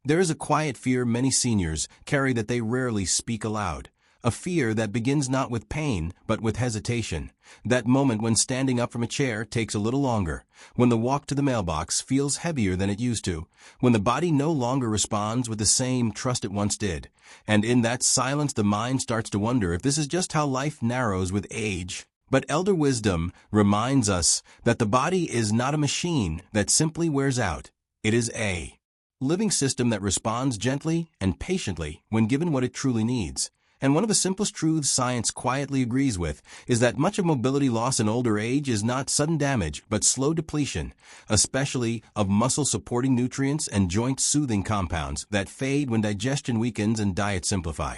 There is a quiet fear many seniors carry that they rarely speak aloud. A fear that begins not with pain, but with hesitation. That moment when standing up from a chair takes a little longer, when the walk to the mailbox feels heavier than it used to, when the body no longer responds with the same trust it once did. And in that silence the mind starts to wonder if this is just how life narrows with age. But elder wisdom reminds us that the body is not a machine that simply wears out. It is a living system that responds gently and patiently when given what it truly needs. And one of the simplest truths science quietly agrees with is that much of mobility loss in older age is not sudden damage, but slow depletion, especially of muscle-supporting nutrients and joint-soothing compounds that fade when digestion weakens and diets simplify.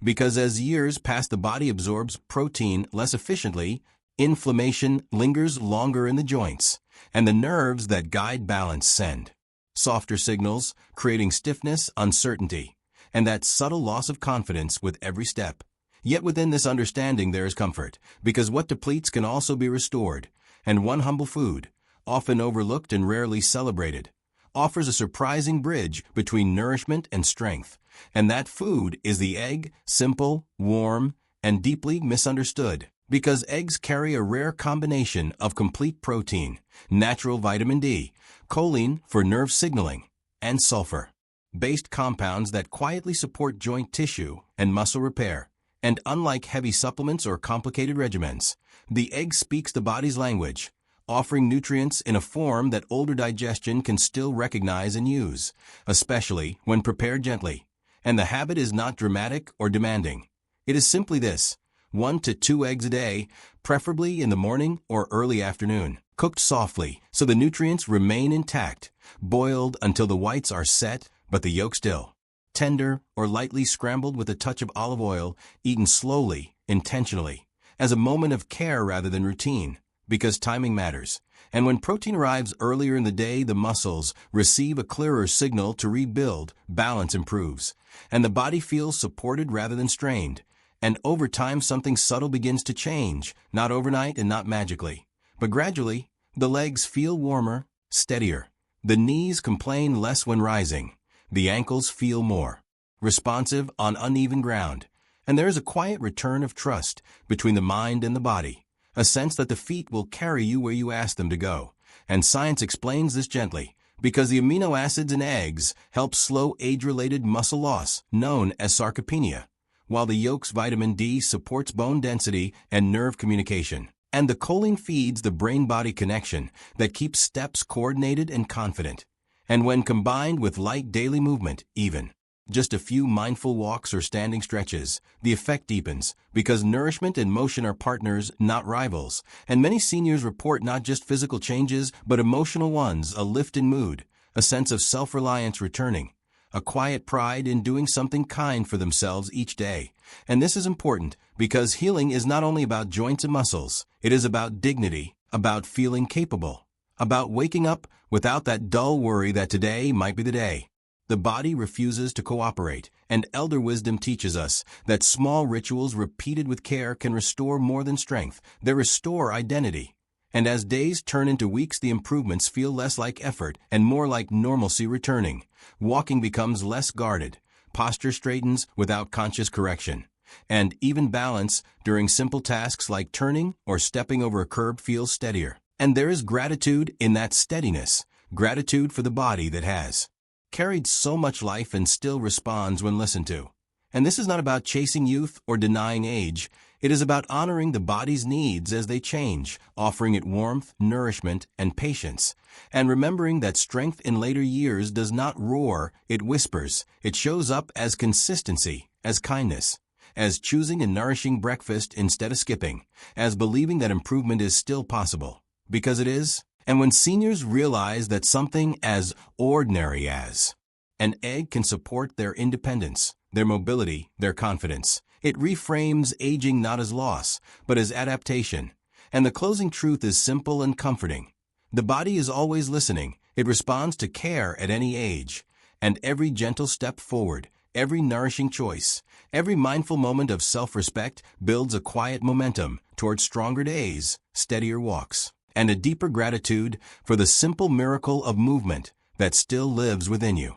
Because as years pass, the body absorbs protein less efficiently, inflammation lingers longer in the joints, and the nerves that guide balance send softer signals, creating stiffness, uncertainty, and that subtle loss of confidence with every step. Yet within this understanding there is comfort, because what depletes can also be restored, and one humble food, often overlooked and rarely celebrated, offers a surprising bridge between nourishment and strength. And that food is the egg, simple, warm, and deeply misunderstood, because eggs carry a rare combination of complete protein, natural vitamin D, choline for nerve signaling, and sulfur-based compounds that quietly support joint tissue and muscle repair. And unlike heavy supplements or complicated regimens, the egg speaks the body's language, offering nutrients in a form that older digestion can still recognize and use, especially when prepared gently. And the habit is not dramatic or demanding. It is simply this: 1 to 2 eggs a day, preferably in the morning or early afternoon, cooked softly so the nutrients remain intact, boiled until the whites are set but the yolk still tender, or lightly scrambled with a touch of olive oil, eaten slowly, intentionally, as a moment of care rather than routine, because timing matters. And when protein arrives earlier in the day, the muscles receive a clearer signal to rebuild, balance improves, and the body feels supported rather than strained. And over time something subtle begins to change, not overnight and not magically, but gradually. The legs feel warmer, steadier. The knees complain less when rising. The ankles feel more responsive on uneven ground. And there is a quiet return of trust between the mind and the body, a sense that the feet will carry you where you ask them to go. And science explains this gently, because the amino acids in eggs help slow age-related muscle loss, known as sarcopenia, while the yolk's vitamin D supports bone density and nerve communication. And the choline feeds the brain-body connection that keeps steps coordinated and confident. And when combined with light daily movement, even just a few mindful walks or standing stretches, the effect deepens, because nourishment and motion are partners, not rivals. And many seniors report not just physical changes, but emotional ones: a lift in mood, a sense of self-reliance returning, a quiet pride in doing something kind for themselves each day. And this is important, because healing is not only about joints and muscles, it is about dignity, about feeling capable, about waking up without that dull worry that today might be the day. The body refuses to cooperate, and elder wisdom teaches us that small rituals repeated with care can restore more than strength. They restore identity. And as days turn into weeks, the improvements feel less like effort and more like normalcy returning. Walking becomes less guarded. Posture straightens without conscious correction. And even balance during simple tasks like turning or stepping over a curb feels steadier. And there is gratitude in that steadiness, gratitude for the body that has carried so much life and still responds when listened to. And this is not about chasing youth or denying age. It is about honoring the body's needs as they change, offering it warmth, nourishment, and patience, and remembering that strength in later years does not roar, it whispers. It shows up as consistency, as kindness, as choosing a nourishing breakfast instead of skipping, as believing that improvement is still possible, because it is. And when seniors realize that something as ordinary as an egg can support their independence, their mobility, their confidence, it reframes aging not as loss, but as adaptation. And the closing truth is simple and comforting. The body is always listening. It responds to care at any age. And every gentle step forward, every nourishing choice, every mindful moment of self-respect builds a quiet momentum toward stronger days, steadier walks, and a deeper gratitude for the simple miracle of movement that still lives within you.